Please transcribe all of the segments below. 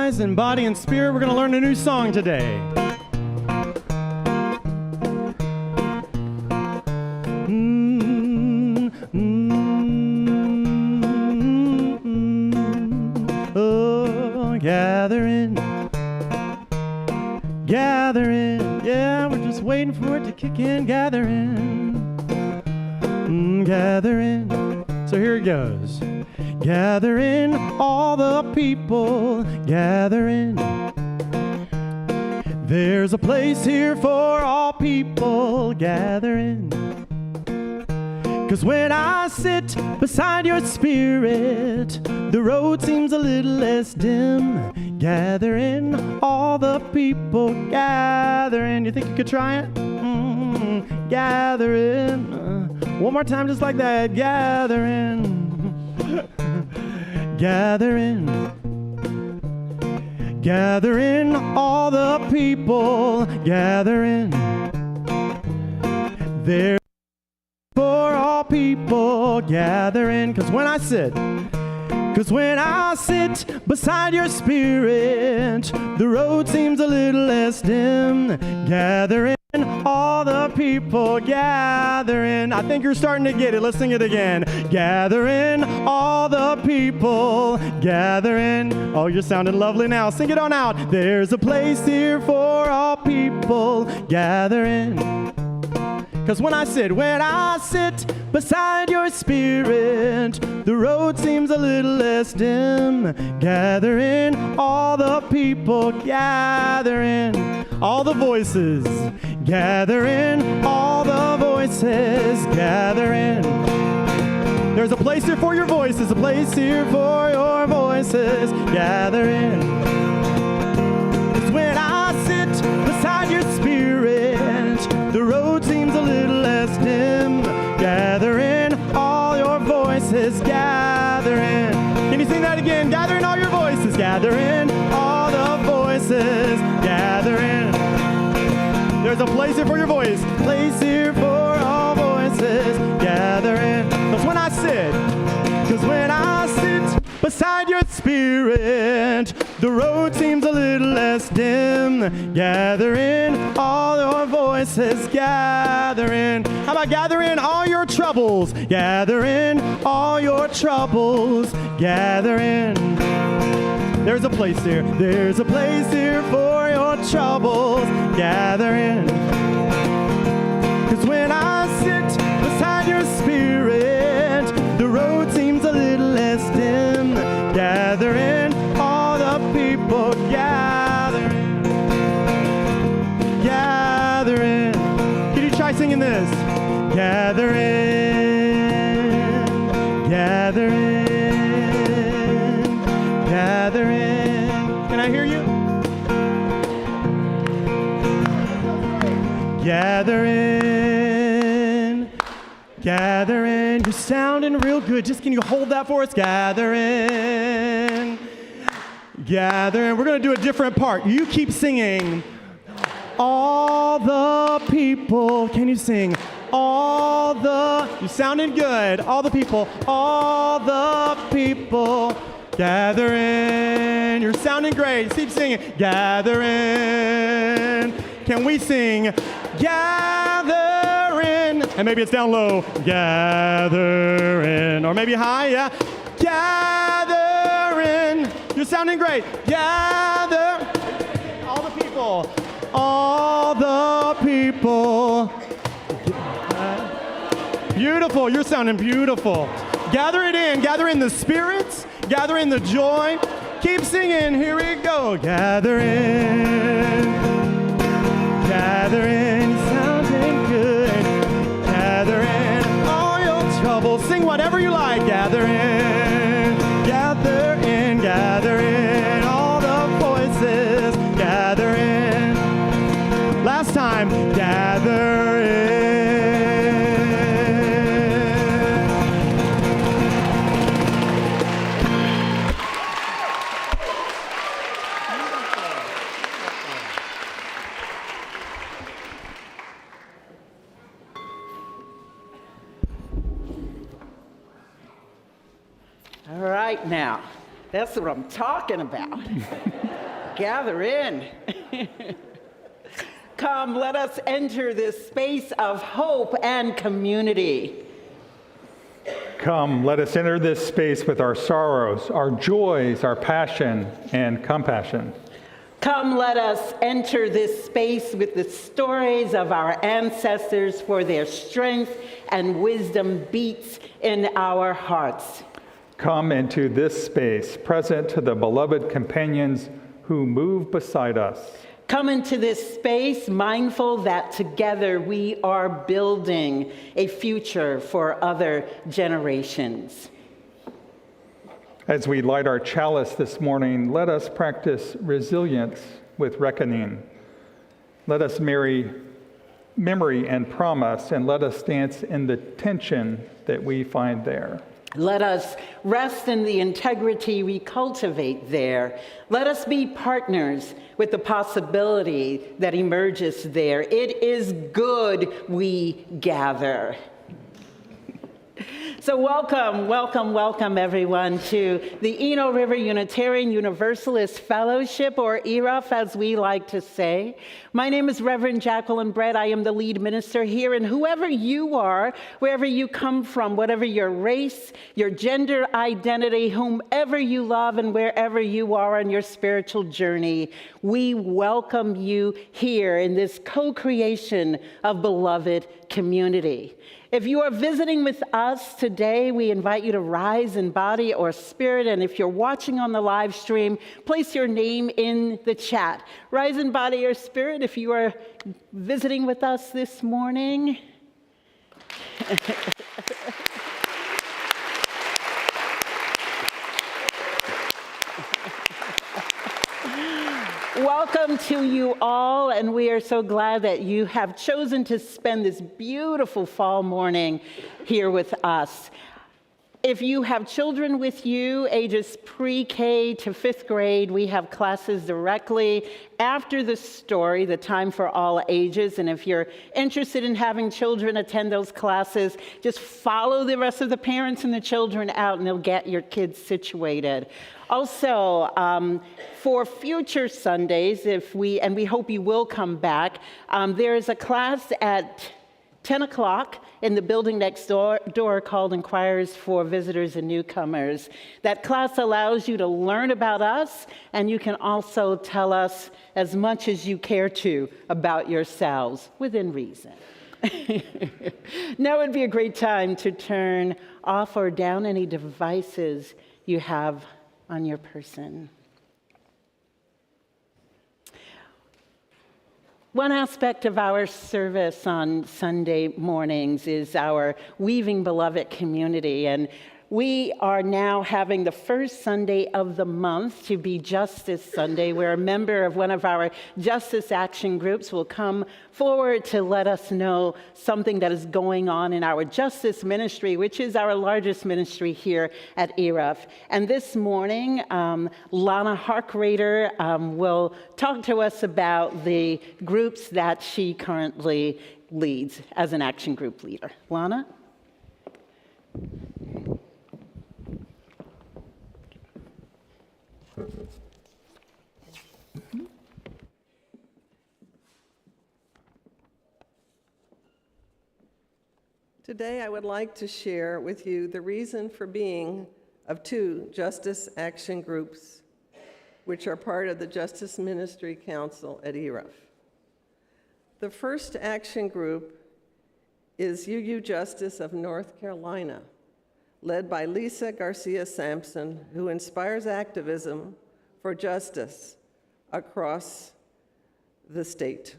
eyes and body and spirit. We're going to learn a new song today. Oh, gathering, gathering. Yeah, we're just waiting for it to kick in. Gathering, gathering. So here it goes. Gathering all the people, gathering. There's a place here for all people, gathering. 'Cause when I sit beside your spirit, the road seems a little less dim. Gathering all the people, gathering. You think you could try it? Gathering. One more time, just like that. Gathering. Gathering, gathering all the people, gathering. There's for all people, gathering. 'Cause when I sit beside your spirit, the road seems a little less dim. Gathering all the people, gathering. I think you're starting to get it. Let's sing it again. Gathering all the people, gathering. Oh, you're sounding lovely now. Sing it on out. There's a place here for all people, gathering. 'Cause when I sit beside your spirit, the road seems a little less dim. Gathering all the people, gathering. All the voices, gathering all the voices, gathering. There's a place here for your voices, a place here for your voices, gathering. 'Cause when I sit beside your spirit, the road seems a little less dim. Gathering all your voices, gathering. Can you sing that again? Gathering all your voices, gathering all the voices, gathering. There's a place here for your voice, place here for all voices, gathering. 'Cause when I sit beside your spirit, the road seems a little less dim. Gathering all your voices, gathering. How about gathering all your troubles? Gathering all your troubles, gathering. There's a place here for your troubles, gathering. 'Cause when I sit beside your spirit, the road seems a little less dim. Gathering all the people, gathering, gathering. Can you try singing this? Gathering, gathering, gathering. Can I hear you? Gathering, gathering. You're sounding real good. Just can you hold that for us? Gathering, gathering. We're going to do a different part. You keep singing. All the people. Can you sing? All the. You're sounding good. All the people. All the people. Gathering. You're sounding great. Keep singing. Gathering. Can we sing? Gathering. And maybe it's down low. Gathering. Or maybe high, yeah. Gathering. You're sounding great. Gather. All the people. All the people. Beautiful. You're sounding beautiful. Gather it in. Gather in the spirits. Gather in the joy. Keep singing. Here we go. Gather in. Gather in. Sounding good. Gather in all your troubles. Sing whatever you like. Gather in. Gather in. Gather in all the voices. Gather in. Last time. Gather in. All right, now, that's what I'm talking about. gather in. Come, let us enter this space of hope and community. Come, let us enter this space with our sorrows, our joys, our passion, and compassion. Come, let us enter this space with the stories of our ancestors, for their strength and wisdom beats in our hearts. Come into this space, present to the beloved companions who move beside us. Come into this space mindful that together we are building a future for other generations. As we light our chalice this morning, let us practice resilience with reckoning. Let us marry memory and promise, and let us dance in the tension that we find there. Let us rest in the integrity we cultivate there. Let us be partners with the possibility that emerges there. It is good we gather. So welcome everyone to the Eno River Unitarian Universalist Fellowship, or ERUUF as we like to say. My name is Reverend Jacqueline Brett. I am the lead minister here, and whoever you are, wherever you come from, whatever your race, your gender identity, whomever you love, and wherever you are on your spiritual journey, we welcome you here in this co-creation of beloved community. If you are visiting with us today, we invite you to rise in body or spirit. And if you're watching on the live stream, place your name in the chat. Rise in body or spirit if you are visiting with us this morning. Welcome to you all, and we are so glad that you have chosen to spend this beautiful fall morning here with us. If you have children with you, ages pre-K to 5th grade, we have classes directly after the story, the time for all ages. And if you're interested in having children attend those classes, just follow the rest of the parents and the children out, and they'll get your kids situated. Also, for future Sundays, we hope you will come back, there is a class at 10 o'clock in the building next door called Inquirers for Visitors and Newcomers. That class allows you to learn about us, and you can also tell us as much as you care to about yourselves, within reason. Now would be a great time to turn off or down any devices you have on your person. One aspect of our service on Sunday mornings is our Weaving Beloved community, and we are now having the first Sunday of the month to be Justice Sunday, where a member of one of our Justice Action groups will come forward to let us know something that is going on in our Justice Ministry, which is our largest ministry here at ERUUF. And this morning, Lana Harkrader will talk to us about the groups that she currently leads as an action group leader. Lana? Today, I would like to share with you the reason for being of two Justice Action groups, which are part of the Justice Ministry Council at ERUUF. The first action group is UU Justice of North Carolina, led by Lisa Garcia Sampson, who inspires activism for justice across the state.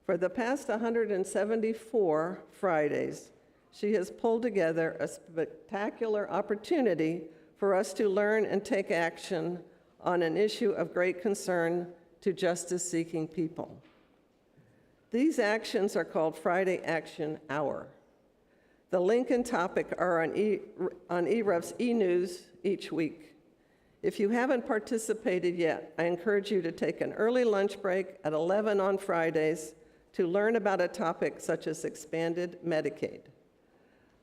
For the past 174 Fridays, she has pulled together a spectacular opportunity for us to learn and take action on an issue of great concern to justice-seeking people. These actions are called Friday Action Hour. The link and topic are on ERUUF's e-news each week. If you haven't participated yet, I encourage you to take an early lunch break at 11 on Fridays to learn about a topic such as expanded Medicaid.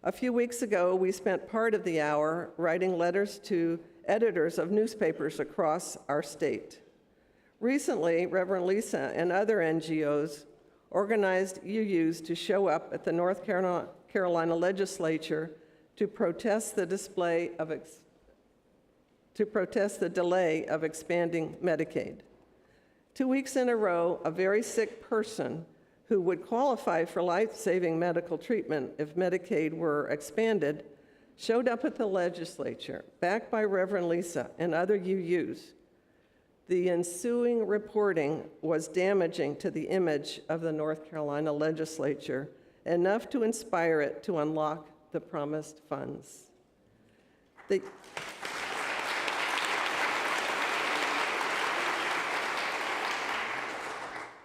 A few weeks ago, we spent part of the hour writing letters to editors of newspapers across our state. Recently, Reverend Lisa and other NGOs organized UUs to show up at the North Carolina legislature to protest the delay of expanding Medicaid. 2 weeks in a row, a very sick person who would qualify for life-saving medical treatment if Medicaid were expanded showed up at the legislature, backed by Reverend Lisa and other UUs. The ensuing reporting was damaging to the image of the North Carolina legislature, enough to inspire it to unlock the promised funds. The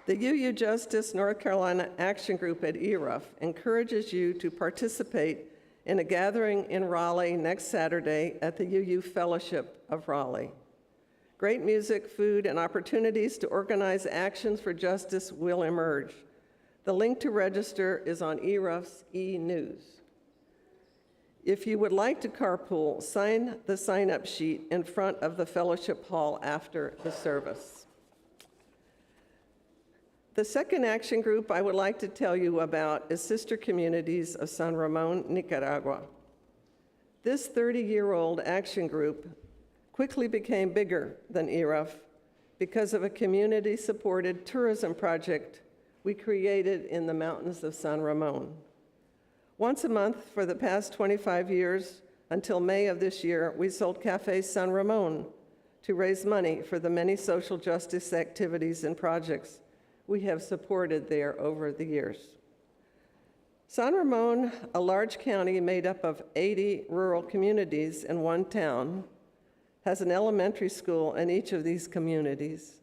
UU Justice North Carolina Action Group at ERUUF encourages you to participate in a gathering in Raleigh next Saturday at the UU Fellowship of Raleigh. Great music, food, and opportunities to organize actions for justice will emerge. The link to register is on ERUUF's e-news. If you would like to carpool, sign the sign-up sheet in front of the fellowship hall after the service. The second action group I would like to tell you about is Sister Communities of San Ramon, Nicaragua. This 30-year-old action group quickly became bigger than ERUUF because of a community-supported tourism project we created in the mountains of San Ramon. Once a month for the past 25 years, until May of this year, we sold Café San Ramon to raise money for the many social justice activities and projects we have supported there over the years. San Ramon, a large county made up of 80 rural communities and one town, has an elementary school in each of these communities,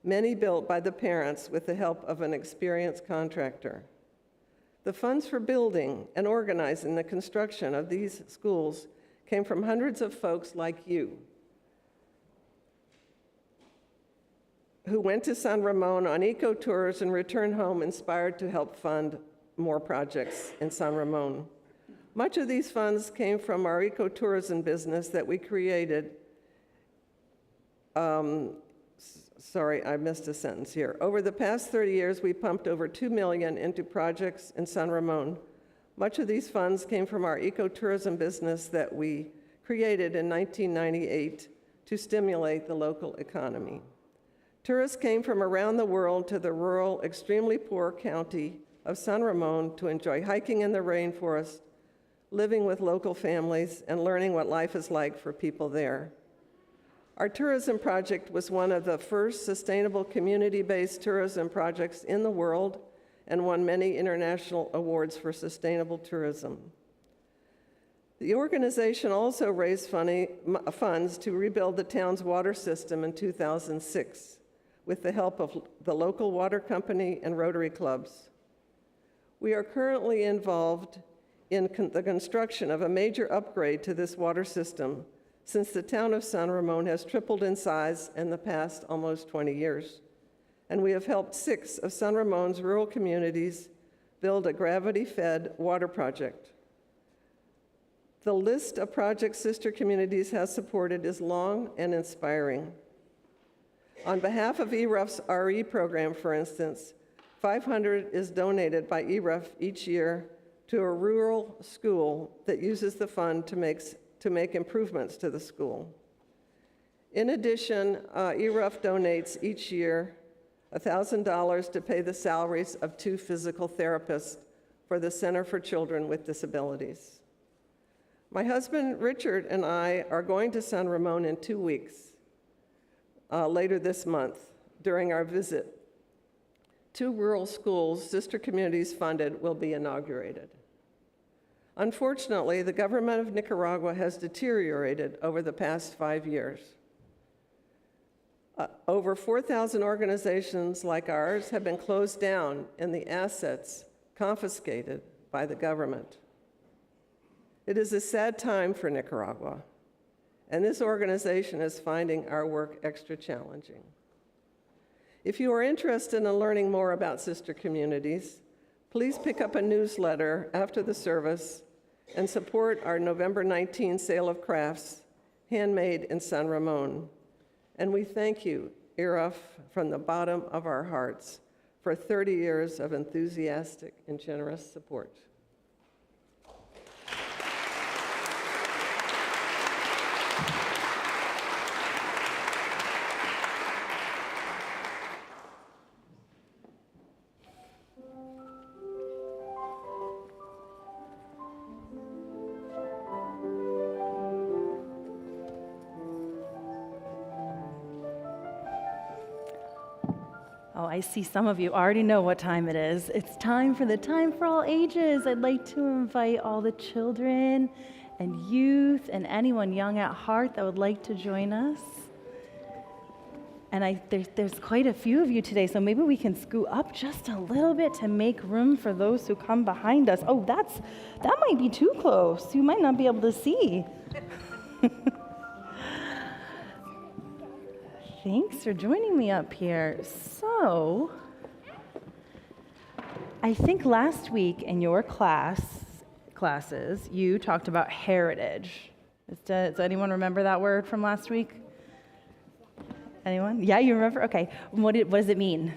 many built by the parents with the help of an experienced contractor. The funds for building and organizing the construction of these schools came from hundreds of folks like you who went to San Ramon on eco-tours and returned home inspired to help fund more projects in San Ramon. Much of these funds came from our ecotourism business that we created. Sorry, I missed a sentence here. Over the past 30 years, we pumped over $2 million into projects in San Ramon. Much of these funds came from our ecotourism business that we created in 1998 to stimulate the local economy. Tourists came from around the world to the rural, extremely poor county of San Ramon to enjoy hiking in the rainforest, living with local families, and learning what life is like for people there. Our tourism project was one of the first sustainable community-based tourism projects in the world and won many international awards for sustainable tourism. The organization also raised funds to rebuild the town's water system in 2006 with the help of the local water company and Rotary clubs. We are currently involved in the construction of a major upgrade to this water system since the town of San Ramon has tripled in size in the past almost 20 years. And we have helped 6 of San Ramon's rural communities build a gravity-fed water project. The list of projects Sister Communities has supported is long and inspiring. On behalf of ERUUF's RE program, for instance, $500 is donated by ERUUF each year to a rural school that uses the fund to make improvements to the school. In addition, ERUUF donates each year $1,000 to pay the salaries of 2 physical therapists for the Center for Children with Disabilities. My husband, Richard, and I are going to San Ramon in 2 weeks, later this month, during our visit. 2 rural schools Sister Communities funded will be inaugurated. Unfortunately, the government of Nicaragua has deteriorated over the past 5 years. Over 4,000 organizations like ours have been closed down and the assets confiscated by the government. It is a sad time for Nicaragua, and this organization is finding our work extra challenging. If you are interested in learning more about Sister Communities, please pick up a newsletter after the service and support our November 19 sale of crafts, handmade in San Ramon. And we thank you ERUUF from the bottom of our hearts for 30 years of enthusiastic and generous support. Oh, I see some of you already know what time it is. It's time for the Time for All Ages. I'd like to invite all the children and youth and anyone young at heart that would like to join us. And there's quite a few of you today, so maybe we can scoot up just a little bit to make room for those who come behind us. Oh, that might be too close. You might not be able to see. Thanks for joining me up here. So, I think last week in your classes, you talked about heritage. Does anyone remember that word from last week? Anyone? Yeah, you remember? Okay. What does it mean?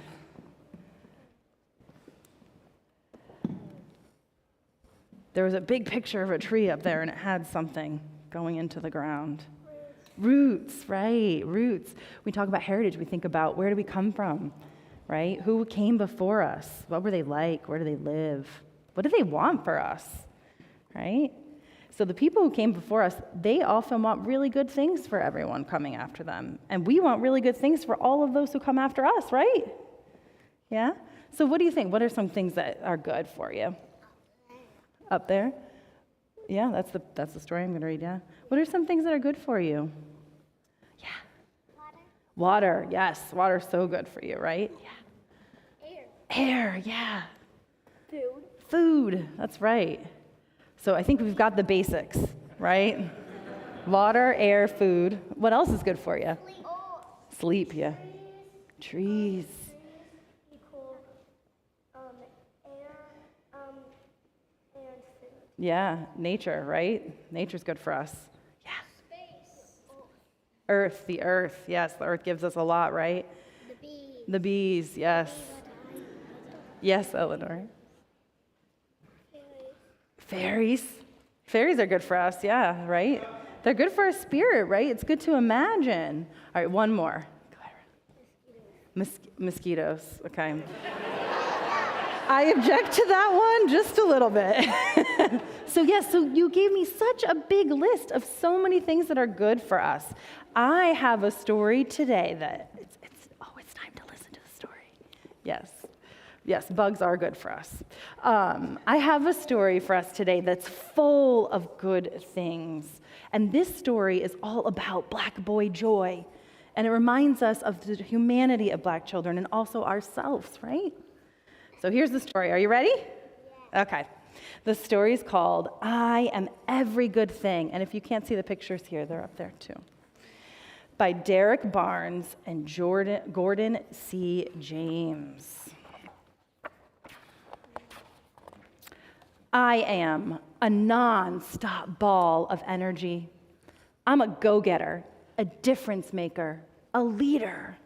There was a big picture of a tree up there, and it had something going into the ground. Roots, right, roots. We talk about heritage, we think about where do we come from, right? Who came before us? What were they like? Where do they live? What do they want for us, right? So the people who came before us, they often want really good things for everyone coming after them. And we want really good things for all of those who come after us, right? Yeah? So what do you think? What are some things that are good for you? Up there? Yeah, that's the story I'm going to read, yeah. What are some things that are good for you? Yeah. Water, yes. Water's so good for you, right? Yeah. Air, yeah. Food, that's right. So I think we've got the basics, right? Water, air, food. What else is good for you? Sleep, yeah. Trees. Yeah, nature, right? Nature's good for us. Yeah. Space. Earth, the earth. Yes, the earth gives us a lot, right? The bees. The bees, yes. Yes, Eleanor. Fairies. Fairies are good for us, yeah, right? They're good for our spirit, right? It's good to imagine. All right, one more. Mosquitoes, okay. I object to that one just a little bit. So you gave me such a big list of so many things that are good for us. I have a story today that it's time to listen to the story. Yes, bugs are good for us. I have a story for us today that's full of good things. And this story is all about Black boy joy. And it reminds us of the humanity of Black children and also ourselves, right? So here's the story. Are you ready? Yeah. Okay. The story is called I Am Every Good Thing. And if you can't see the pictures here, they're up there too. By Derek Barnes and Gordon C. James. I am a non-stop ball of energy. I'm a go-getter, a difference maker, a leader.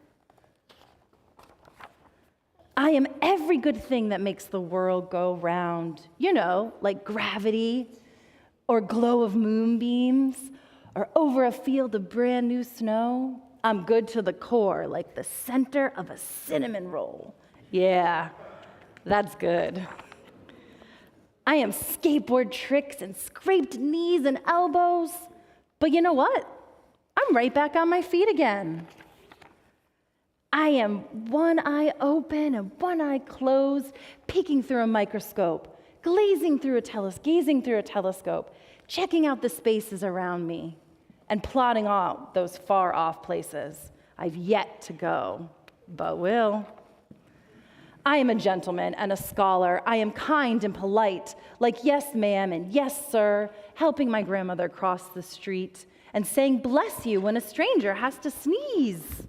I am every good thing that makes the world go round. You know, like gravity, or glow of moonbeams, or over a field of brand new snow. I'm good to the core, like the center of a cinnamon roll. Yeah, that's good. I am skateboard tricks and scraped knees and elbows. But you know what? I'm right back on my feet again. I am one eye open and one eye closed, peeking through a microscope, gazing through a telescope, checking out the spaces around me, and plotting out those far off places I've yet to go, but will. I am a gentleman and a scholar. I am kind and polite, like yes, ma'am, and yes, sir, helping my grandmother cross the street and saying bless you when a stranger has to sneeze.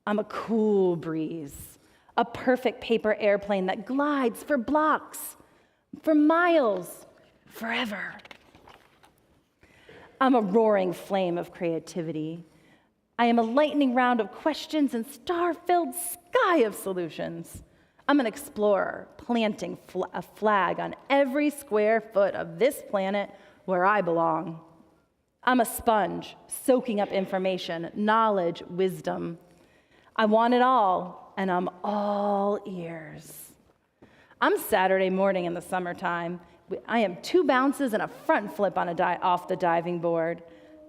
I'm a cool breeze, a perfect paper airplane that glides for blocks, for miles, forever. I'm a roaring flame of creativity. I am a lightning round of questions and star-filled sky of solutions. I'm an explorer, planting a flag on every square foot of this planet where I belong. I'm a sponge, soaking up information, knowledge, wisdom. I want it all, and I'm all ears. I'm Saturday morning in the summertime. I am 2 bounces and a front flip on off the diving board.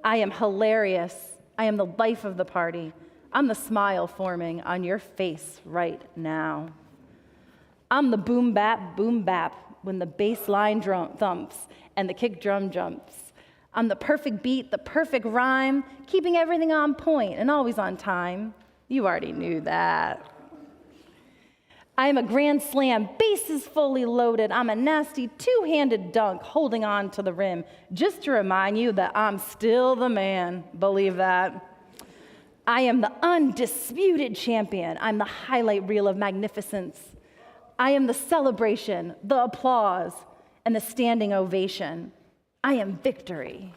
I am hilarious. I am the life of the party. I'm the smile forming on your face right now. I'm the boom bap when the bass line drum thumps and the kick drum jumps. I'm the perfect beat, the perfect rhyme, keeping everything on point and always on time. You already knew that. I am a grand slam, bases fully loaded. I'm a nasty 2-handed dunk holding on to the rim, just to remind you that I'm still the man. Believe that. I am the undisputed champion. I'm the highlight reel of magnificence. I am the celebration, the applause, and the standing ovation. I am victory.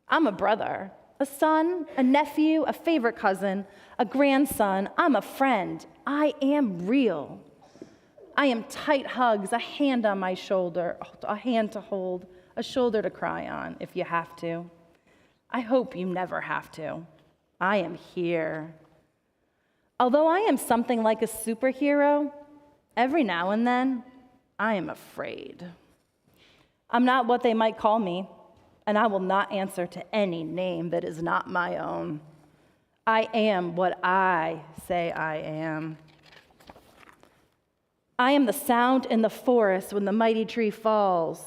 I'm a brother, a son, a nephew, a favorite cousin, a grandson. I'm a friend. I am real. I am tight hugs, a hand on my shoulder, a hand to hold, a shoulder to cry on if you have to. I hope you never have to. I am here. Although I am something like a superhero, every now and then, I am afraid. I'm not what they might call me, and I will not answer to any name that is not my own. I am what I say I am. I am the sound in the forest when the mighty tree falls.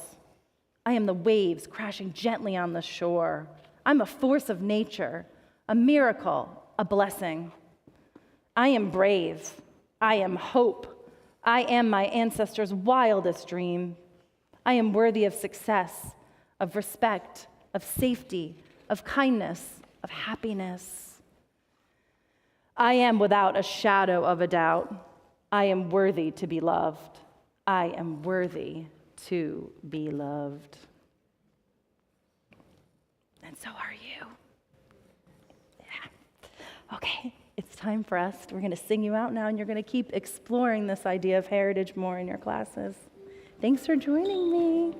I am the waves crashing gently on the shore. I'm a force of nature, a miracle, a blessing. I am brave. I am hope. I am my ancestors' wildest dream. I am worthy of success, of respect, of safety, of kindness, of happiness. I am without a shadow of a doubt. I am worthy to be loved. I am worthy to be loved. And so are you. Yeah. Okay, it's time for us. We're going to sing you out now, and you're going to keep exploring this idea of heritage more in your classes. Thanks for joining me.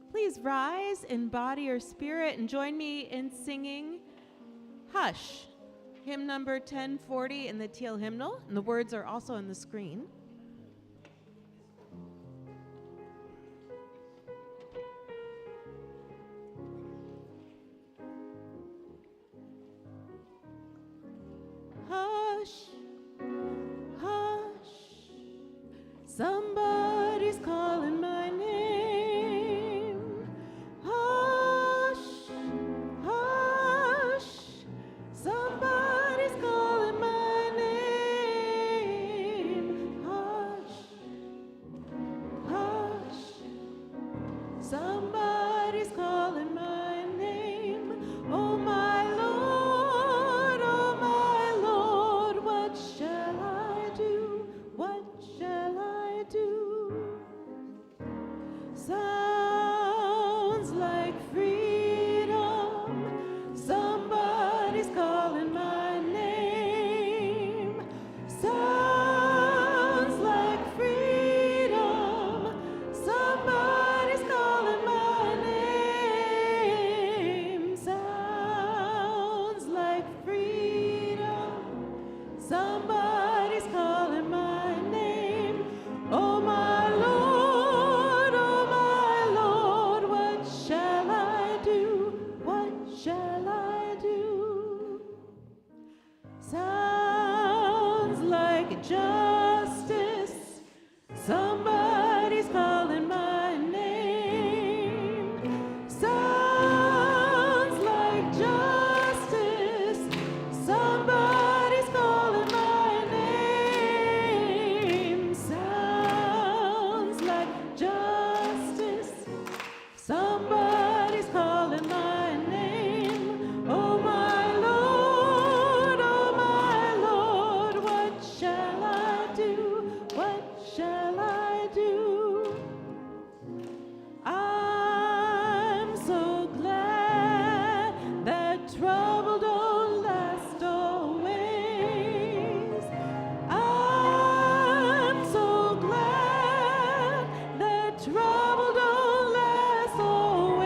Please rise in body or spirit and join me in singing Hush, hymn number 1040 in the Teal hymnal, and the words are also on the screen. Hush, hush, somebody's calling my name. Hush, hush, somebody's calling my name. Hush, hush, somebody's calling my name. Oh my Lord, what shall I do? What shall I do? Somebody's calling my name. Sounds like justice. Somebody's calling my name. Sounds like justice. Somebody's calling my name. Oh my Lord, what shall I do? What shall I do? I'm so glad that trouble don't last always. I'm so glad that trouble don't last always.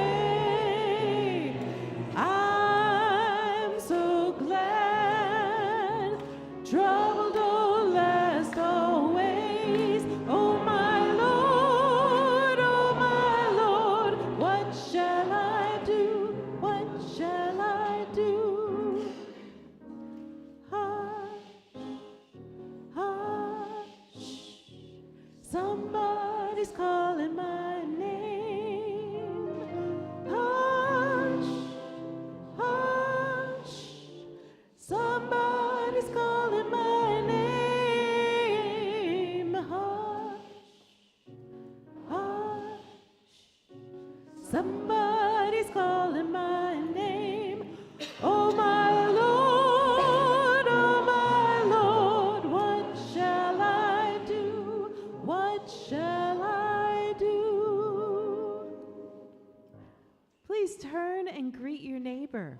I'm so glad trouble don't last always. Oh my Lord, what shall I do? What shall I do? Hush, hush, somebody's calling my name. Hush, hush, somebody's calling my name. Hush, hush, somebody's calling my name. Oh my Lord, what shall I do? What shall I do? Please turn and greet your neighbor.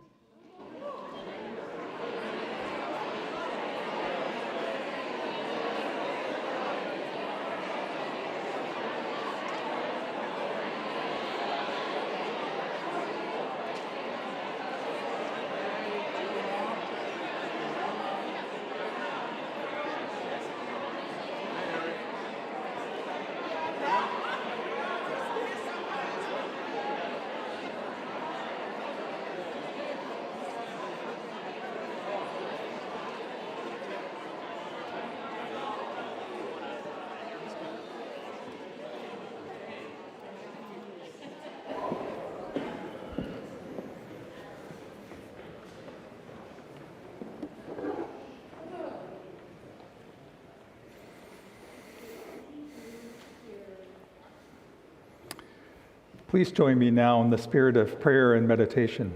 Please join me now in the spirit of prayer and meditation.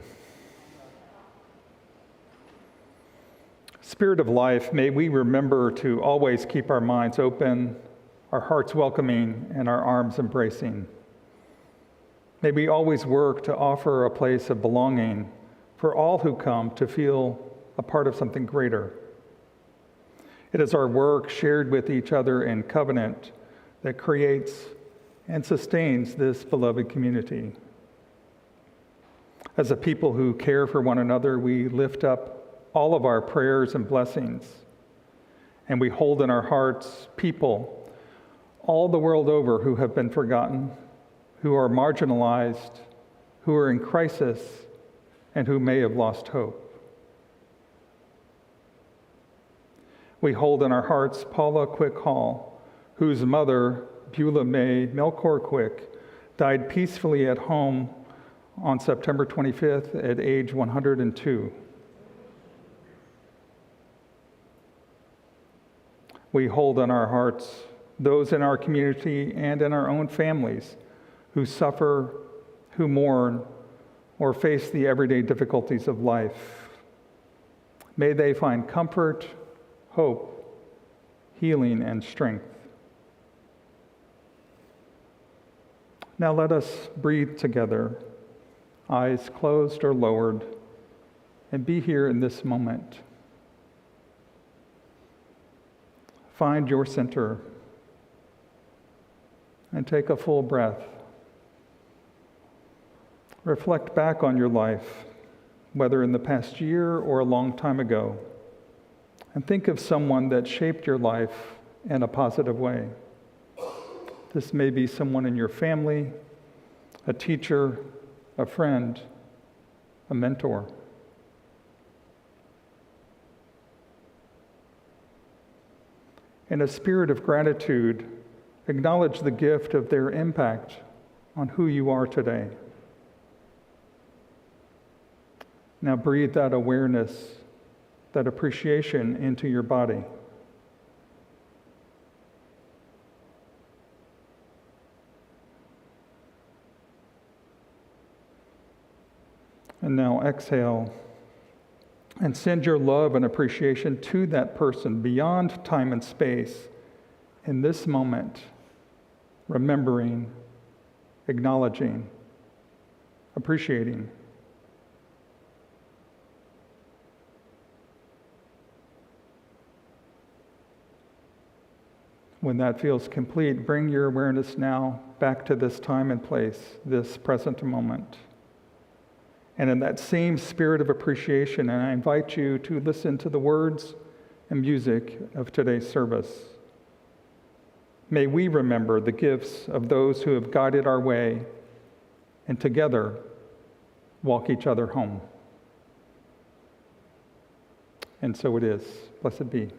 Spirit of life, may we remember to always keep our minds open, our hearts welcoming, and our arms embracing. May we always work to offer a place of belonging for all who come to feel a part of something greater. It is our work shared with each other in covenant that creates and sustains this beloved community. As a people who care for one another, we lift up all of our prayers and blessings, and we hold in our hearts people all the world over who have been forgotten, who are marginalized, who are in crisis, and who may have lost hope. We hold in our hearts Paula Quick Hall, whose mother, Beulah May Melchor Quick, died peacefully at home on September 25th at age 102. We hold in our hearts those in our community and in our own families who suffer, who mourn, or face the everyday difficulties of life. May they find comfort, hope, healing, and strength. Now let us breathe together, eyes closed or lowered, and be here in this moment. Find your center and take a full breath. Reflect back on your life, whether in the past year or a long time ago, and think of someone that shaped your life in a positive way. This may be someone in your family, a teacher, a friend, a mentor. In a spirit of gratitude, Acknowledge the gift of their impact on who you are today. Now breathe that awareness, that appreciation into your body. And now exhale and send your love and appreciation to that person beyond time and space in this moment, remembering, acknowledging, appreciating. When that feels complete, bring your awareness now back to this time and place, this present moment. And in that same spirit of appreciation, and I invite you to listen to the words and music of today's service. May we remember the gifts of those who have guided our way, and together walk each other home. And so it is. Blessed be.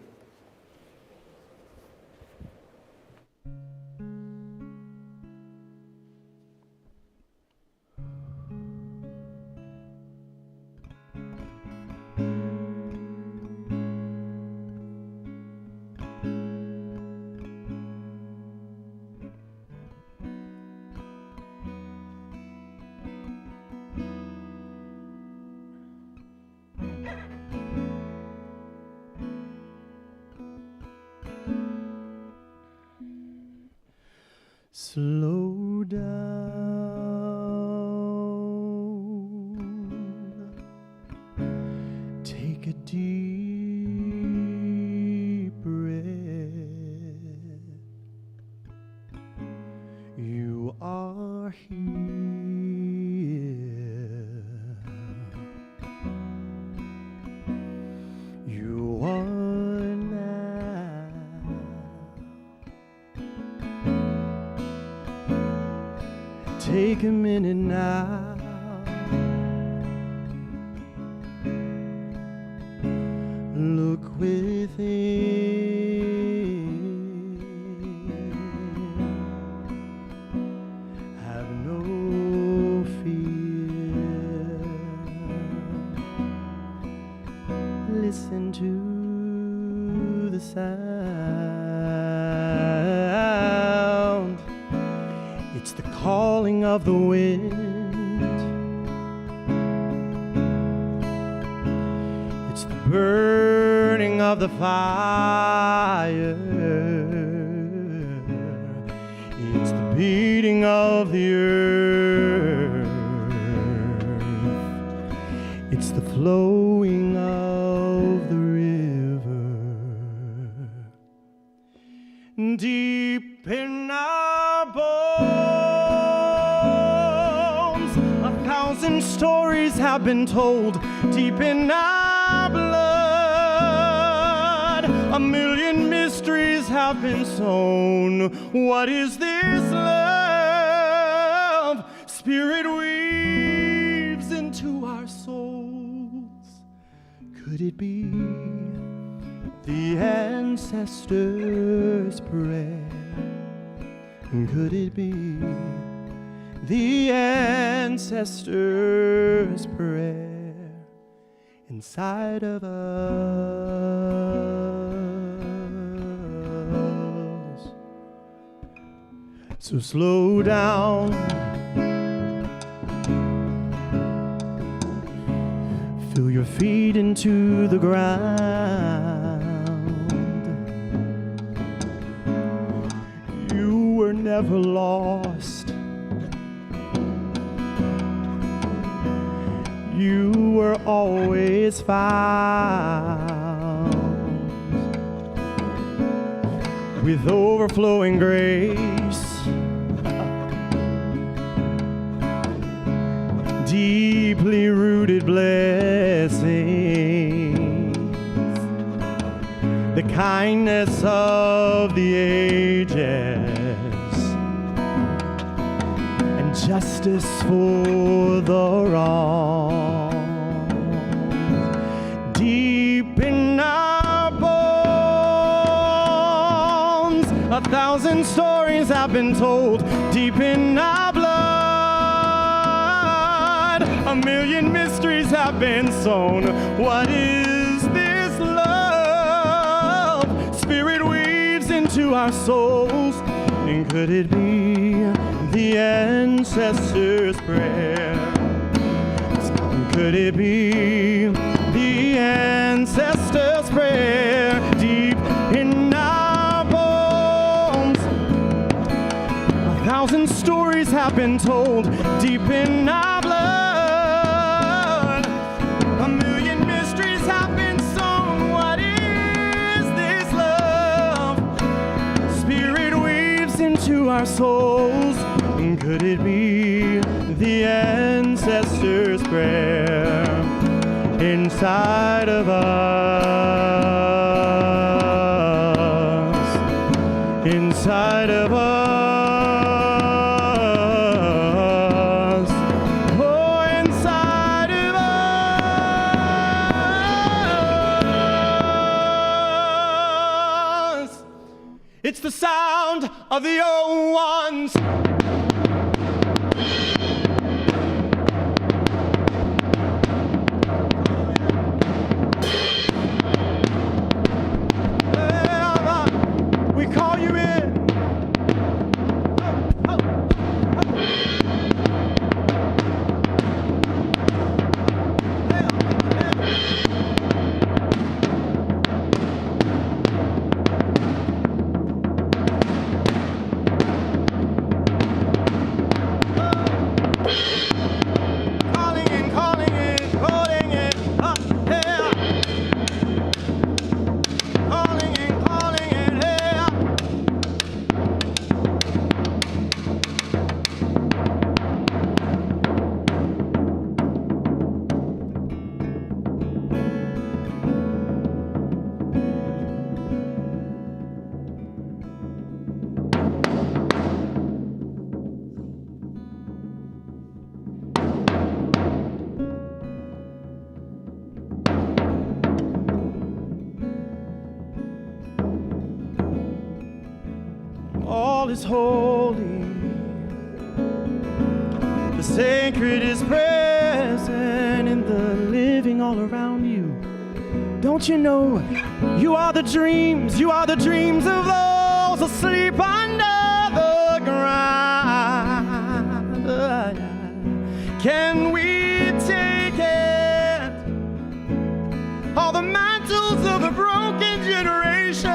Slow down, take a deep breath. You are here. You are now. Take a minute now. Look within. Have no fear. Listen to the sound. It's the calling of the wind. It's the burning of the fire. It's the beating of the earth. It's the flowing of the river. Deep in our bones, 1,000 stories have been told. Deep in our blood, 1,000,000 mysteries have been sown. What is this love? Spirit weaves into our souls. Could it be the ancestors' prayer? Could it be the ancestors' prayer inside of us? So slow down, feel your feet into the ground. You were never lost. You were always found with overflowing grace, deeply rooted blessings, the kindness of the ages, and justice for the wrong. Deep in our bones, 1,000 1,000 stories have been told deep in our blood. 1,000,000 mysteries have been sown. What is this love? Spirit weaves into our souls. And could it be the ancestors' prayer? Could it be the ancestors' prayer deep in our bones? 1,000 stories have been told deep in our blood. 1,000,000 mysteries have been sown. What is this love? Spirit weaves into our souls. Could it be the ancestors' prayer inside of us? Inside of us. Oh, inside of us. It's the sound of the old ones. We call you in. Calling in, calling in, calling in. Yeah. Calling in, calling in, yeah. All is holy, the sacred is present in the living all around you. Don't you know you are the dreams of those asleep under the ground? Can we take it? All the mantles of the broken generation.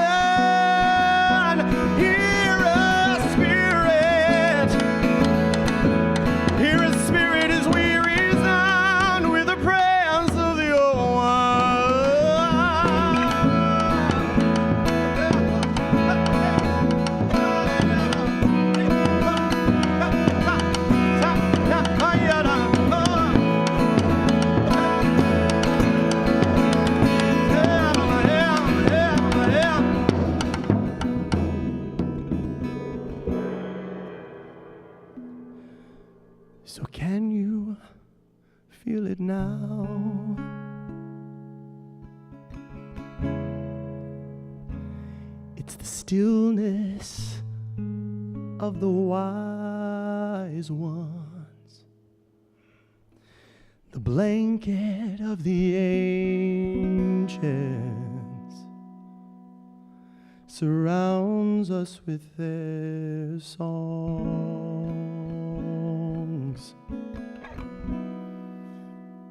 So can you feel it now? It's the stillness of the wise ones, the blanket of the ancients surrounds us with their songs.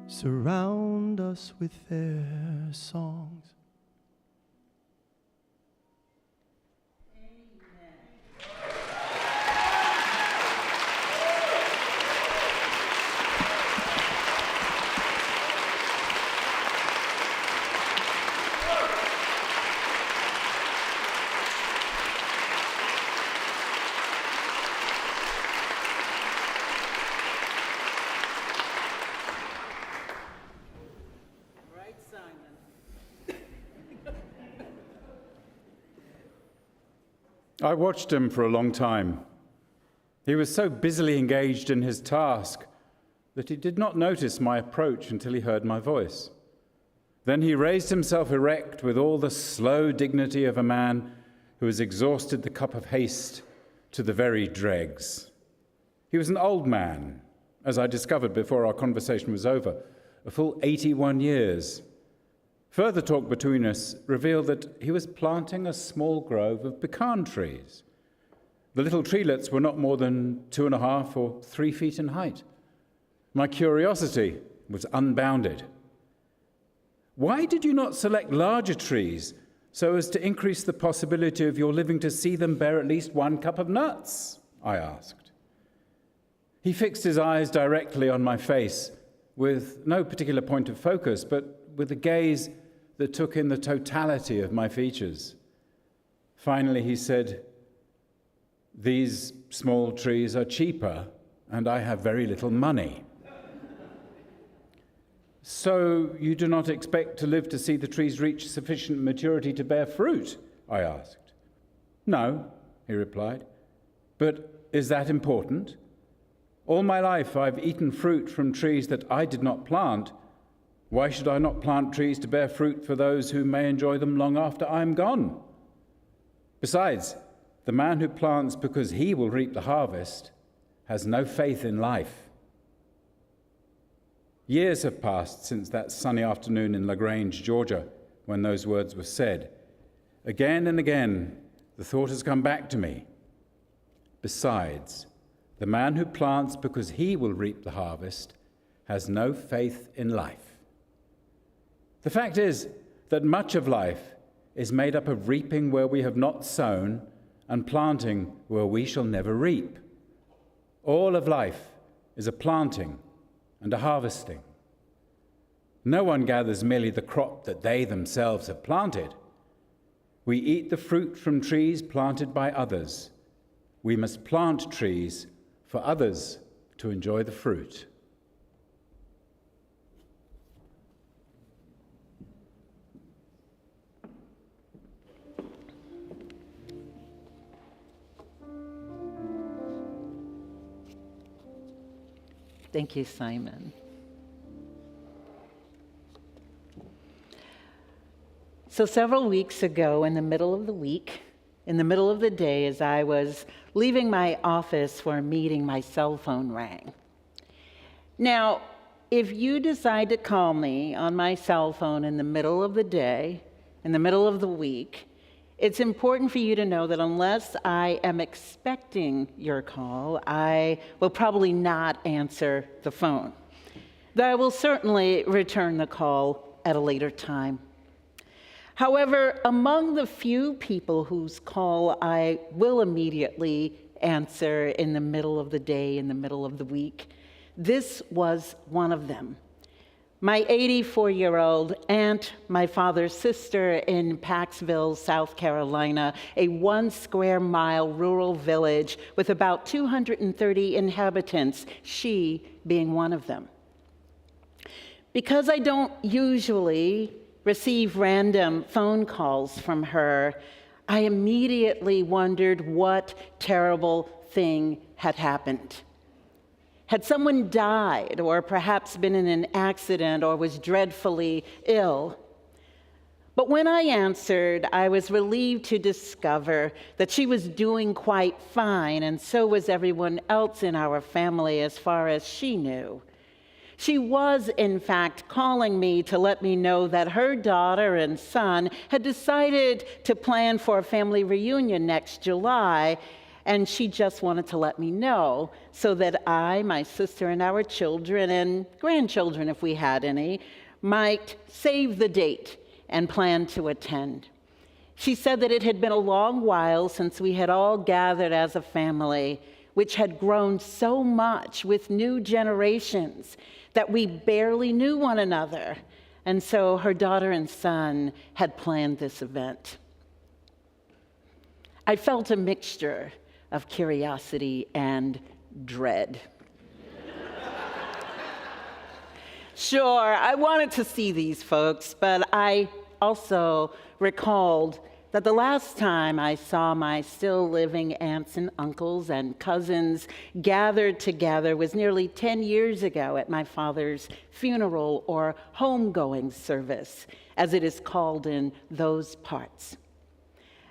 Surround us with their songs. I watched him for a long time. He was so busily engaged in his task that he did not notice my approach until he heard my voice. Then he raised himself erect with all the slow dignity of a man who has exhausted the cup of haste to the very dregs. He was an old man, as I discovered before our conversation was over, a full 81 years. Further talk between us revealed that he was planting a small grove of pecan trees. The little treelets were not more than 2.5 or 3 feet in height. My curiosity was unbounded. Why did you not select larger trees so as to increase the possibility of your living to see them bear at least 1 cup of nuts? I asked. He fixed his eyes directly on my face with no particular point of focus, but with a gaze that took in the totality of my features. Finally, he said, "These small trees are cheaper, and I have very little money." "So you do not expect to live to see the trees reach sufficient maturity to bear fruit?" I asked. "No," he replied. "But is that important? All my life I've eaten fruit from trees that I did not plant. Why should I not plant trees to bear fruit for those who may enjoy them long after I'm gone? Besides, the man who plants because he will reap the harvest has no faith in life." Years have passed since that sunny afternoon in LaGrange, Georgia, when those words were said. Again and again, the thought has come back to me. Besides, the man who plants because he will reap the harvest has no faith in life. The fact is that much of life is made up of reaping where we have not sown and planting where we shall never reap. All of life is a planting and a harvesting. No one gathers merely the crop that they themselves have planted. We eat the fruit from trees planted by others. We must plant trees for others to enjoy the fruit. Thank you, Simon. So several weeks ago, in the middle of the week, in the middle of the day, as I was leaving my office for a meeting, my cell phone rang. Now, if you decide to call me on my cell phone in the middle of the day, in the middle of the week, it's important for you to know that unless I am expecting your call, I will probably not answer the phone. Though I will certainly return the call at a later time. However, among the few people whose call I will immediately answer in the middle of the day, in the middle of the week, this was one of them. My 84-year-old aunt, my father's sister in Paxville, South Carolina, a 1 square mile rural village with about 230 inhabitants, she being one of them. Because I don't usually receive random phone calls from her, I immediately wondered what terrible thing had happened. Had someone died, or perhaps been in an accident, or was dreadfully ill? But when I answered, I was relieved to discover that she was doing quite fine, and so was everyone else in our family as far as she knew. She was, in fact, calling me to let me know that her daughter and son had decided to plan for a family reunion next July, and she just wanted to let me know so that I, my sister, and our children and grandchildren, if we had any, might save the date and plan to attend. She said that it had been a long while since we had all gathered as a family, which had grown so much with new generations that we barely knew one another. And so her daughter and son had planned this event. I felt a mixture of curiosity and dread. Sure, I wanted to see these folks, but I also recalled that the last time I saw my still living aunts and uncles and cousins gathered together was nearly 10 years ago at my father's funeral, or homegoing service, as it is called in those parts.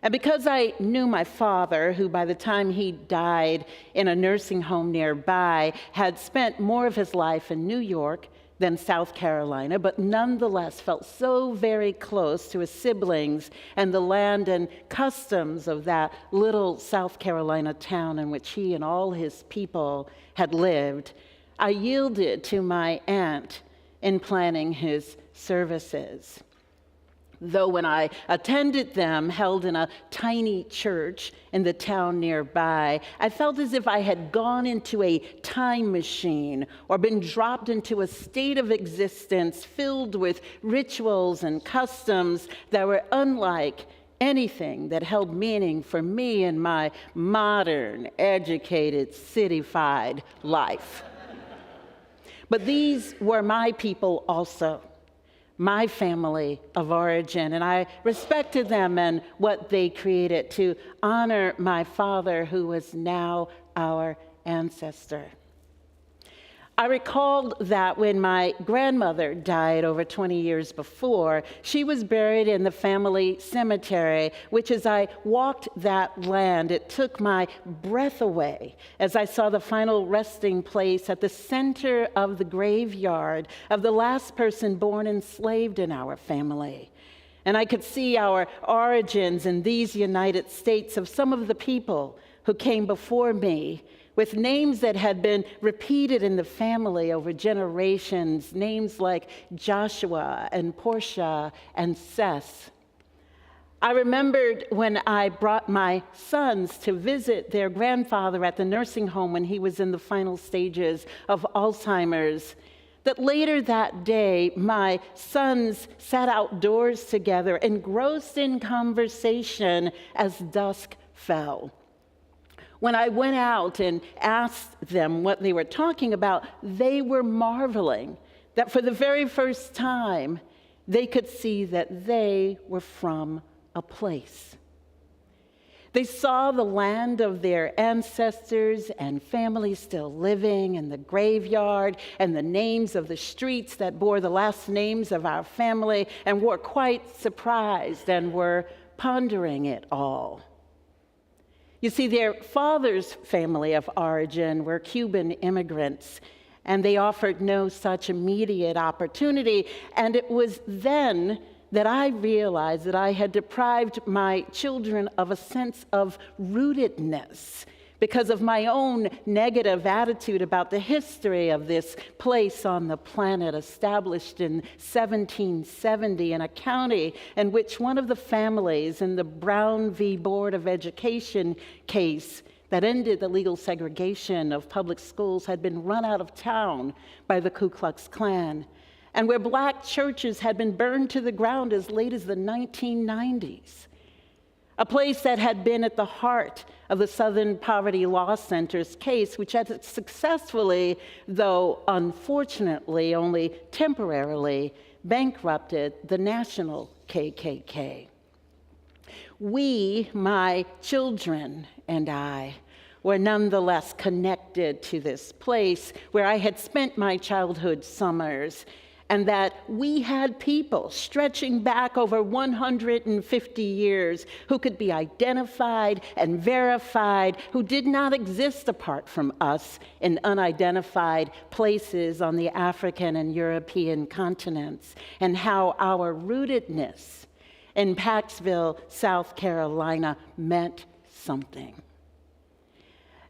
And because I knew my father, who by the time he died in a nursing home nearby, had spent more of his life in New York than South Carolina, but nonetheless felt so very close to his siblings and the land and customs of that little South Carolina town in which he and all his people had lived, I yielded to my aunt in planning his services. Though when I attended them, held in a tiny church in the town nearby, I felt as if I had gone into a time machine or been dropped into a state of existence filled with rituals and customs that were unlike anything that held meaning for me in my modern, educated, cityfied life. But these were my people also, my family of origin, and I respected them and what they created to honor my father, who was now our ancestor. I recalled that when my grandmother died over 20 years before, she was buried in the family cemetery, which as I walked that land, it took my breath away as I saw the final resting place at the center of the graveyard of the last person born enslaved in our family. And I could see our origins in these United States of some of the people who came before me, with names that had been repeated in the family over generations, names like Joshua and Portia and Seth. I remembered when I brought my sons to visit their grandfather at the nursing home when he was in the final stages of Alzheimer's, that later that day, my sons sat outdoors together, engrossed in conversation as dusk fell. When I went out and asked them what they were talking about, they were marveling that for the very first time, they could see that they were from a place. They saw the land of their ancestors and families still living, and the graveyard, and the names of the streets that bore the last names of our family, and were quite surprised and were pondering it all. You see, their father's family of origin were Cuban immigrants, and they offered no such immediate opportunity. And it was then that I realized that I had deprived my children of a sense of rootedness because of my own negative attitude about the history of this place on the planet, established in 1770 in a county in which one of the families in the Brown v. Board of Education case that ended the legal segregation of public schools had been run out of town by the Ku Klux Klan, and where black churches had been burned to the ground as late as the 1990s. A place that had been at the heart of the Southern Poverty Law Center's case, which had successfully, though unfortunately only temporarily, bankrupted the national KKK. We, my children and I, were nonetheless connected to this place where I had spent my childhood summers, and that we had people stretching back over 150 years who could be identified and verified, who did not exist apart from us in unidentified places on the African and European continents, and how our rootedness in Paxville, South Carolina meant something.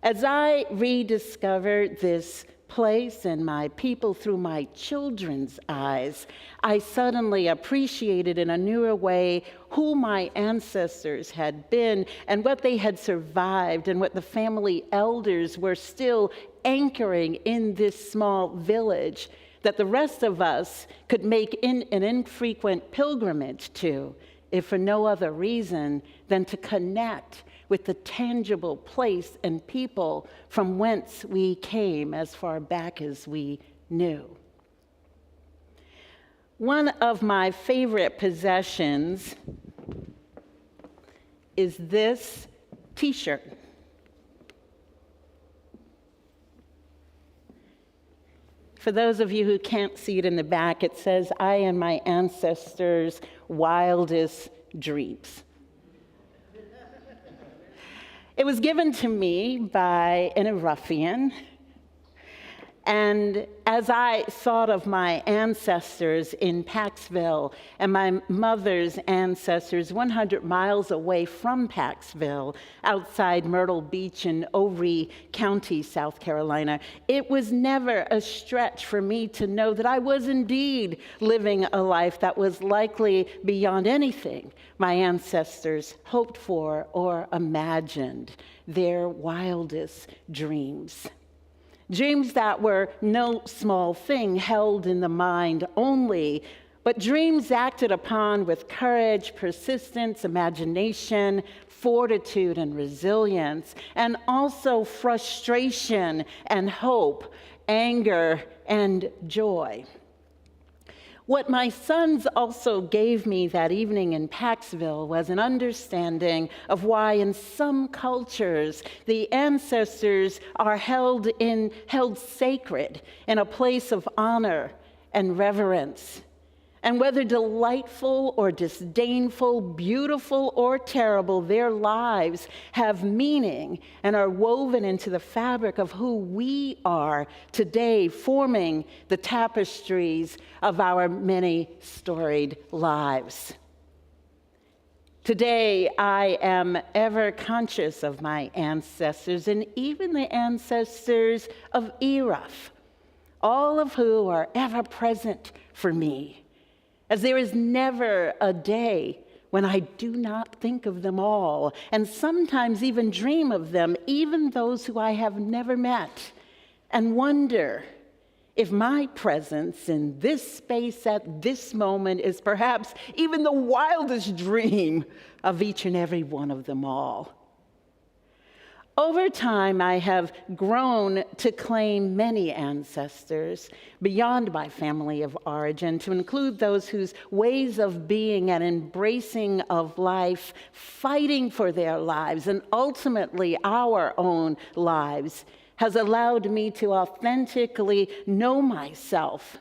As I rediscovered this place and my people through my children's eyes, I suddenly appreciated in a newer way who my ancestors had been and what they had survived and what the family elders were still anchoring in this small village that the rest of us could make an infrequent pilgrimage to, if for no other reason than to connect with the tangible place and people from whence we came as far back as we knew. One of my favorite possessions is this t-shirt. For those of you who can't see it in the back, it says, "I and my ancestors' wildest dreams." It was given to me by an ERUUFian, and as I thought of my ancestors in Paxville and my mother's ancestors 100 miles away from Paxville, outside Myrtle Beach in Overy County, South Carolina, it was never a stretch for me to know that I was indeed living a life that was likely beyond anything my ancestors hoped for or imagined, their wildest dreams. Dreams that were no small thing held in the mind only, but dreams acted upon with courage, persistence, imagination, fortitude, and resilience, and also frustration and hope, anger and joy. What my sons also gave me that evening in Paxville was an understanding of why in some cultures the ancestors are held sacred in a place of honor and reverence. And whether delightful or disdainful, beautiful or terrible, their lives have meaning and are woven into the fabric of who we are today, forming the tapestries of our many storied lives. Today, I am ever conscious of my ancestors and even the ancestors of ERUUF, all of who are ever present for me, as there is never a day when I do not think of them all, and sometimes even dream of them, even those who I have never met, and wonder if my presence in this space at this moment is perhaps even the wildest dream of each and every one of them all. Over time, I have grown to claim many ancestors beyond my family of origin, to include those whose ways of being and embracing of life, fighting for their lives, and ultimately our own lives, has allowed me to authentically know myself,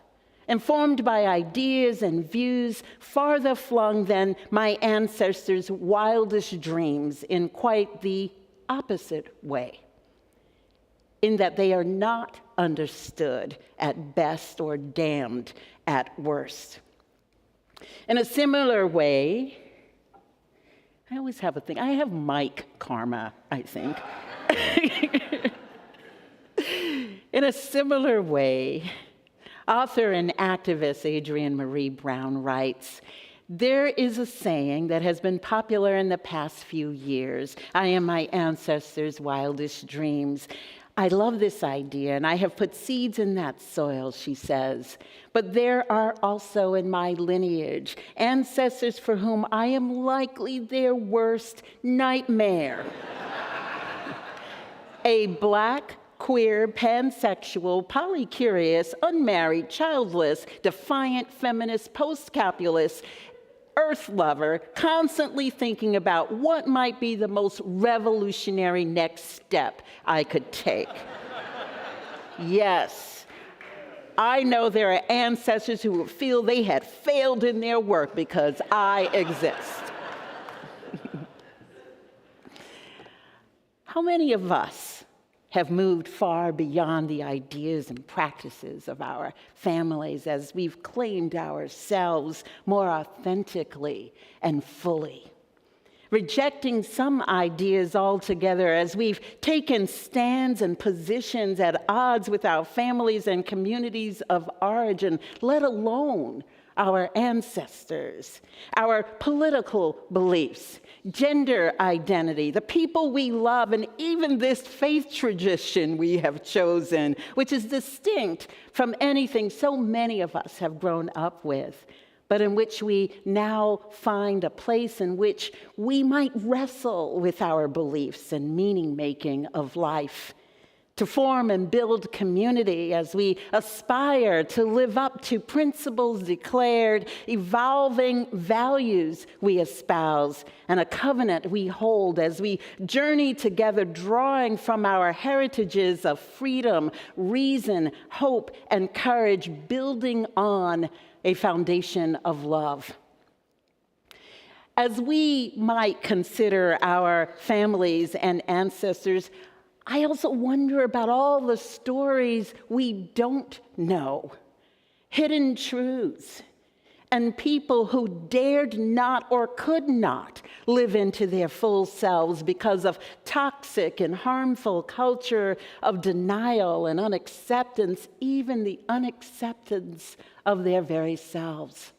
informed by ideas and views farther flung than my ancestors' wildest dreams in quite the opposite way, in that they are not understood at best or damned at worst. In a similar way, I always have a thing. I have Mike karma, I think. In a similar way, author and activist Adrienne Marie Brown writes, "There is a saying that has been popular in the past few years. I am my ancestors' wildest dreams. I love this idea, and I have put seeds in that soil," she says. "But there are also in my lineage ancestors for whom I am likely their worst nightmare." A Black, queer, pansexual, polycurious, unmarried, childless, defiant, feminist, post-capitalist, earth lover, constantly thinking about what might be the most revolutionary next step I could take. Yes, I know there are ancestors who feel they had failed in their work because I exist. How many of us have moved far beyond the ideas and practices of our families as we've claimed ourselves more authentically and fully, rejecting some ideas altogether as we've taken stands and positions at odds with our families and communities of origin, let alone our ancestors, our political beliefs, gender identity, the people we love, and even this faith tradition we have chosen, which is distinct from anything so many of us have grown up with, but in which we now find a place in which we might wrestle with our beliefs and meaning-making of life, to form and build community as we aspire to live up to principles declared, evolving values we espouse, and a covenant we hold as we journey together, drawing from our heritages of freedom, reason, hope, and courage, building on a foundation of love. As we might consider our families and ancestors, I also wonder about all the stories we don't know, hidden truths, and people who dared not or could not live into their full selves because of toxic and harmful culture of denial and unacceptance, even the unacceptance of their very selves.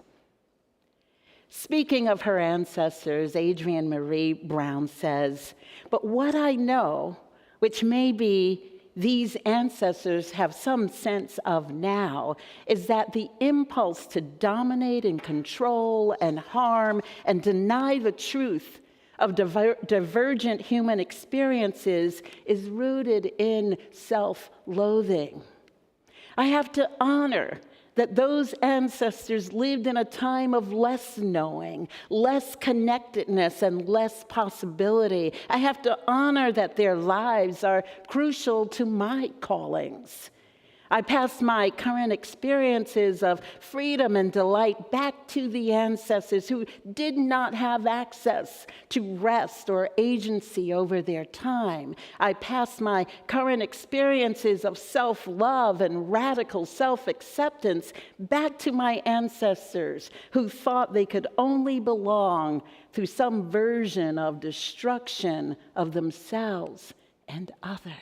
Speaking of her ancestors, Adrienne Marie Brown says, "But what I know, which maybe these ancestors have some sense of now, is that the impulse to dominate and control and harm and deny the truth of divergent human experiences is rooted in self-loathing. I have to honor that those ancestors lived in a time of less knowing, less connectedness, and less possibility. I have to honor that their lives are crucial to my callings. I pass my current experiences of freedom and delight back to the ancestors who did not have access to rest or agency over their time. I pass my current experiences of self-love and radical self-acceptance back to my ancestors who thought they could only belong through some version of destruction of themselves and others."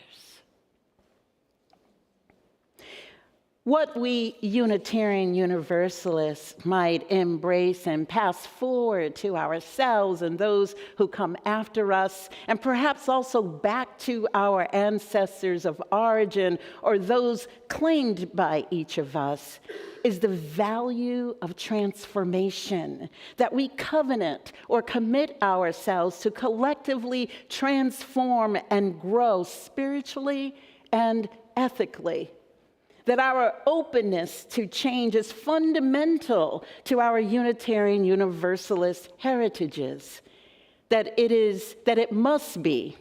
What we Unitarian Universalists might embrace and pass forward to ourselves and those who come after us, and perhaps also back to our ancestors of origin or those claimed by each of us, is the value of transformation, that we covenant or commit ourselves to collectively transform and grow spiritually and ethically. That our openness to change is fundamental to our Unitarian Universalist heritages, that it must be,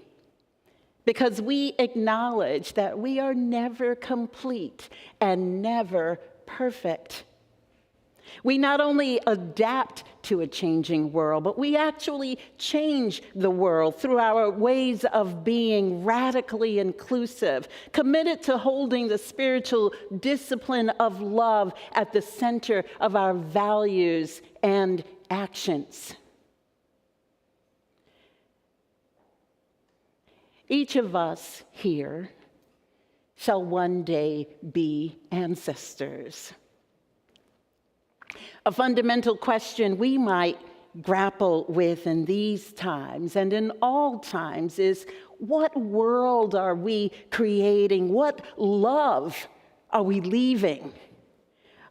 because we acknowledge that we are never complete and never perfect. We not only adapt to a changing world, but we actually change the world through our ways of being radically inclusive, committed to holding the spiritual discipline of love at the center of our values and actions. Each of us here shall one day be ancestors. A fundamental question we might grapple with in these times and in all times is, what world are we creating? What love are we leaving?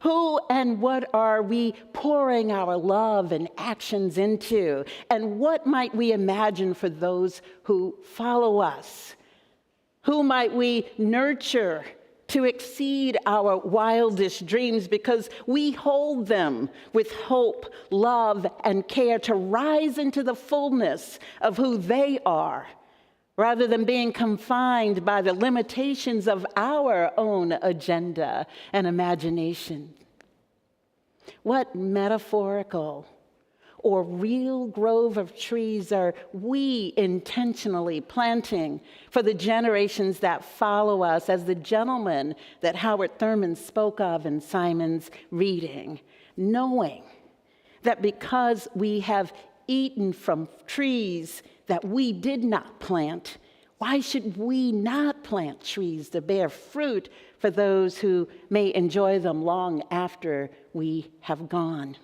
Who and what are we pouring our love and actions into? And what might we imagine for those who follow us? Who might we nurture to exceed our wildest dreams, because we hold them with hope, love, and care to rise into the fullness of who they are, rather than being confined by the limitations of our own agenda and imagination? What metaphorical or real grove of trees are we intentionally planting for the generations that follow us, as the gentleman that Howard Thurman spoke of in Simon's reading, knowing that because we have eaten from trees that we did not plant, why should we not plant trees to bear fruit for those who may enjoy them long after we have gone?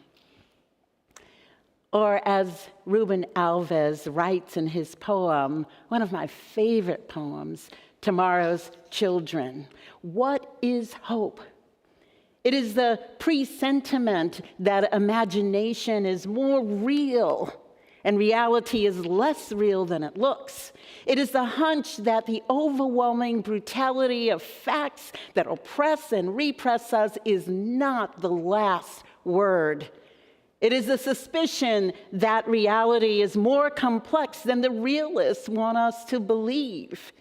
Or as Ruben Alves writes in his poem, one of my favorite poems, Tomorrow's Children, what is hope? It is the presentiment that imagination is more real and reality is less real than it looks. It is the hunch that the overwhelming brutality of facts that oppress and repress us is not the last word. It is a suspicion that reality is more complex than the realists want us to believe,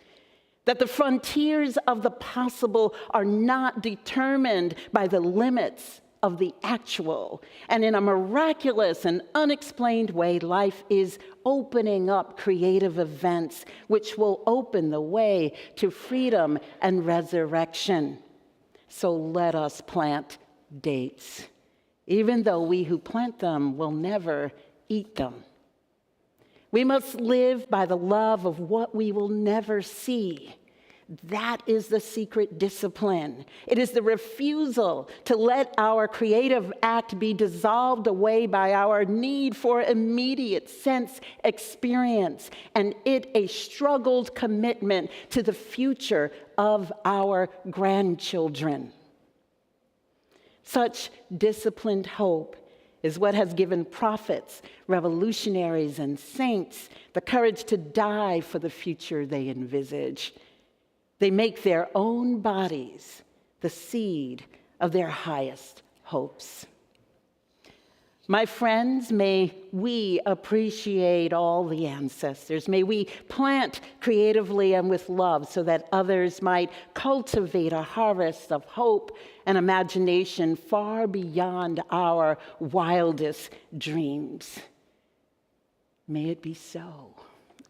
that the frontiers of the possible are not determined by the limits of the actual. And in a miraculous and unexplained way, life is opening up creative events which will open the way to freedom and resurrection. So let us plant dates, even though we who plant them will never eat them. We must live by the love of what we will never see. That is the secret discipline. It is the refusal to let our creative act be dissolved away by our need for immediate sense experience, and it a struggled commitment to the future of our grandchildren. Such disciplined hope is what has given prophets, revolutionaries, and saints the courage to die for the future they envisage. They make their own bodies the seed of their highest hopes. My friends, may we appreciate all the ancestors. May we plant creatively and with love so that others might cultivate a harvest of hope and imagination far beyond our wildest dreams. May it be so.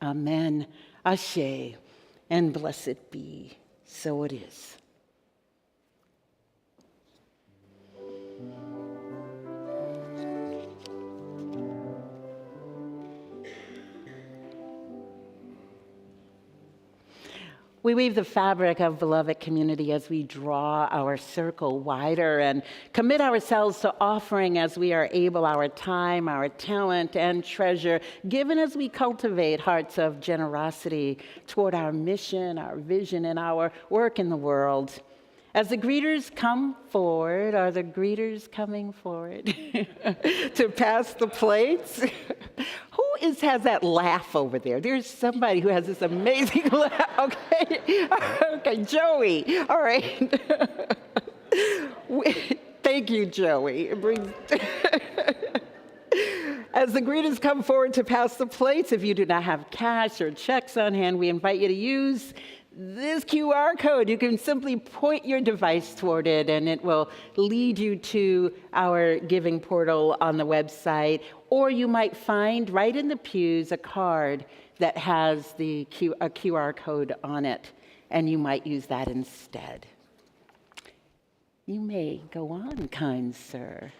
Amen. Ashe. And blessed be, so it is. We weave the fabric of beloved community as we draw our circle wider and commit ourselves to offering as we are able our time, our talent, and treasure, given as we cultivate hearts of generosity toward our mission, our vision, and our work in the world. As the greeters come forward, are the greeters coming forward to pass the plates? Who has that laugh over there? There's somebody who has this amazing laugh. Okay, okay, Joey. All right. Thank you, Joey. It brings. As the greeters come forward to pass the plates, if you do not have cash or checks on hand, we invite you to use this QR code. You can simply point your device toward it, and it will lead you to our giving portal on the website. Or you might find right in the pews a card that has a QR code on it, and you might use that instead. You may go on, kind sir.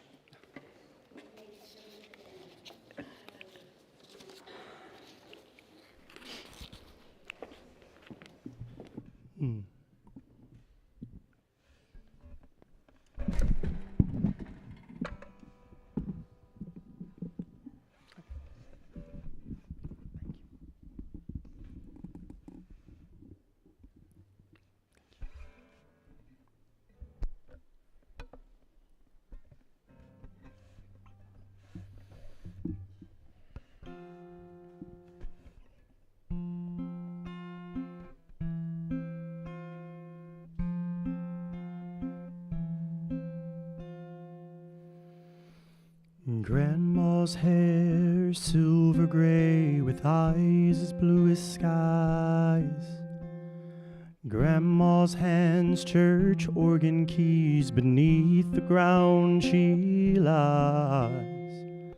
Grandma's hair silver gray with eyes as blue as skies. Grandma's hands church organ keys, beneath the ground she lies.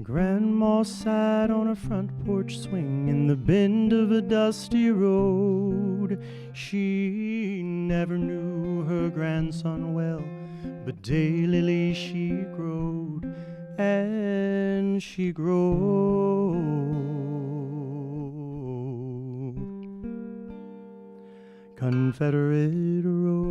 Grandma sat on a front porch swing in the bend of a dusty road. She never knew her grandson well, but daylily she growed, and she growed. Confederate rose.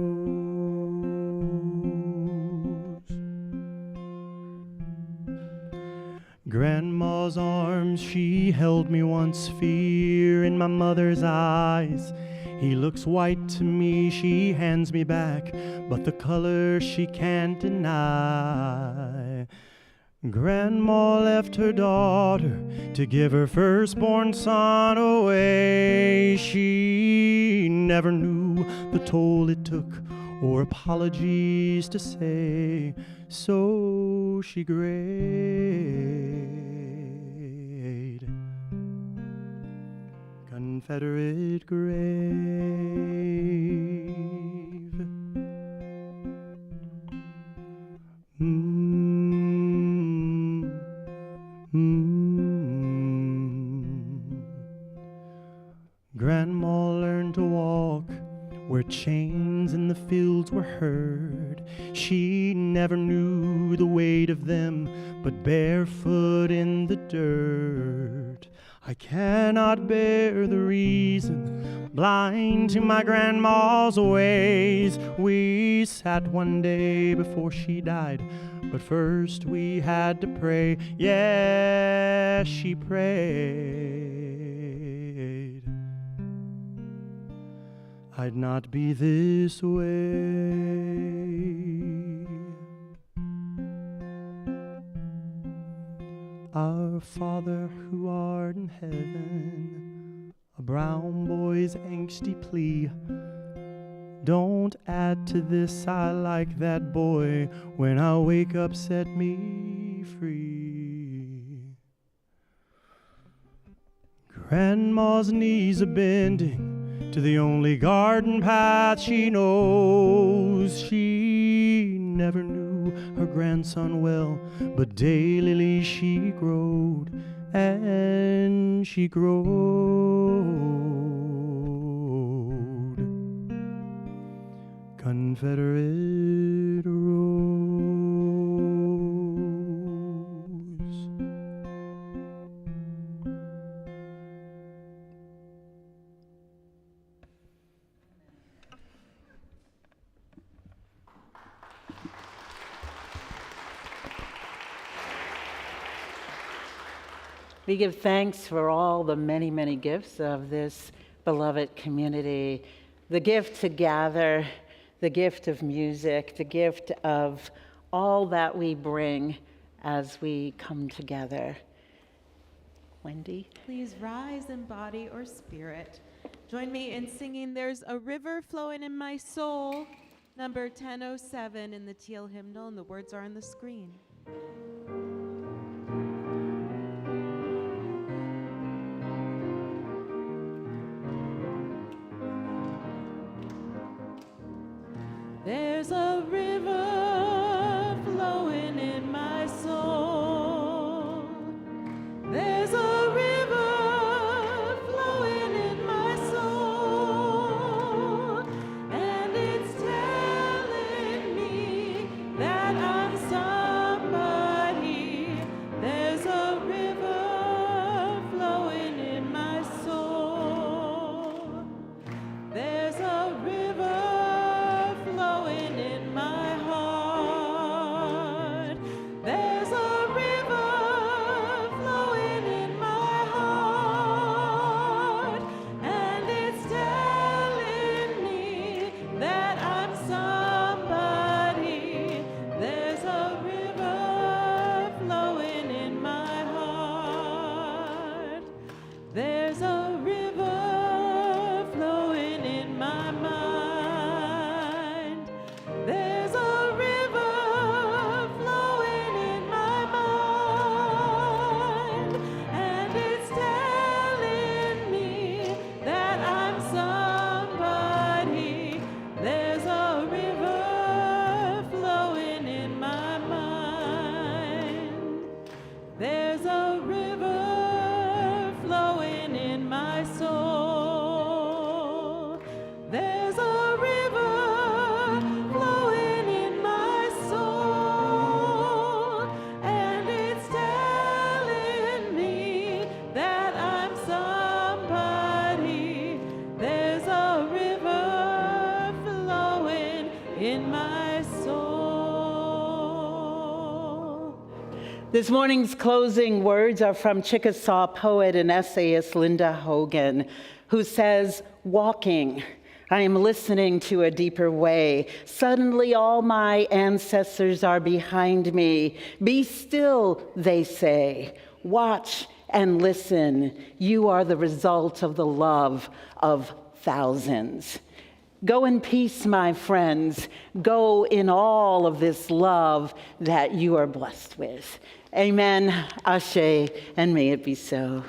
Grandma's arms, she held me once, fear in my mother's eyes. He looks white to me, she hands me back, but the color she can't deny. Grandma left her daughter to give her firstborn son away. She never knew the toll it took or apologies to say, so she grayed. Confederate grave. to walk where chains in the fields were heard. She never knew the weight of them, but barefoot in the dirt. I cannot bear the reason, blind to my grandma's ways. We sat one day before she died, but first we had to pray. Yes, she prayed I'd not be this way. Our Father who art in heaven, a brown boy's angsty plea. Don't add to this, I like that boy. When I wake up, set me free. Grandma's knees are bending to the only garden path she knows. She never knew her grandson well, but daily she growed and she growed. Confederate rose. We give thanks for all the many, many gifts of this beloved community. The gift to gather, the gift of music, the gift of all that we bring as we come together. Wendy? Please rise in body or spirit. Join me in singing There's a River Flowing in My Soul, number 1007 in the Teal hymnal, and the words are on the screen. There's a river flowing in my soul. There's a river flowing in my soul. And it's telling me that I'm somebody. There's a river flowing in my soul. There's a river flowing in my heart. There's a river flowing in my heart, and it's telling me that I'm somebody. There's a river flowing in my heart. There's a river flowing in my mind. There's a river flowing in my mind, and it's telling me that I'm somebody. There's a river flowing in my mind. There's a river flowing in my soul. There's a river flowing in my soul, and it's telling me that I'm somebody. There's a river flowing in my soul. This morning's closing words are from Chickasaw poet and essayist Linda Hogan, who says, "Walking, I am listening to a deeper way. Suddenly all my ancestors are behind me. Be still, they say. Watch and listen. You are the result of the love of thousands." Go in peace, my friends. Go in all of this love that you are blessed with. Amen, Ashe, and may it be so.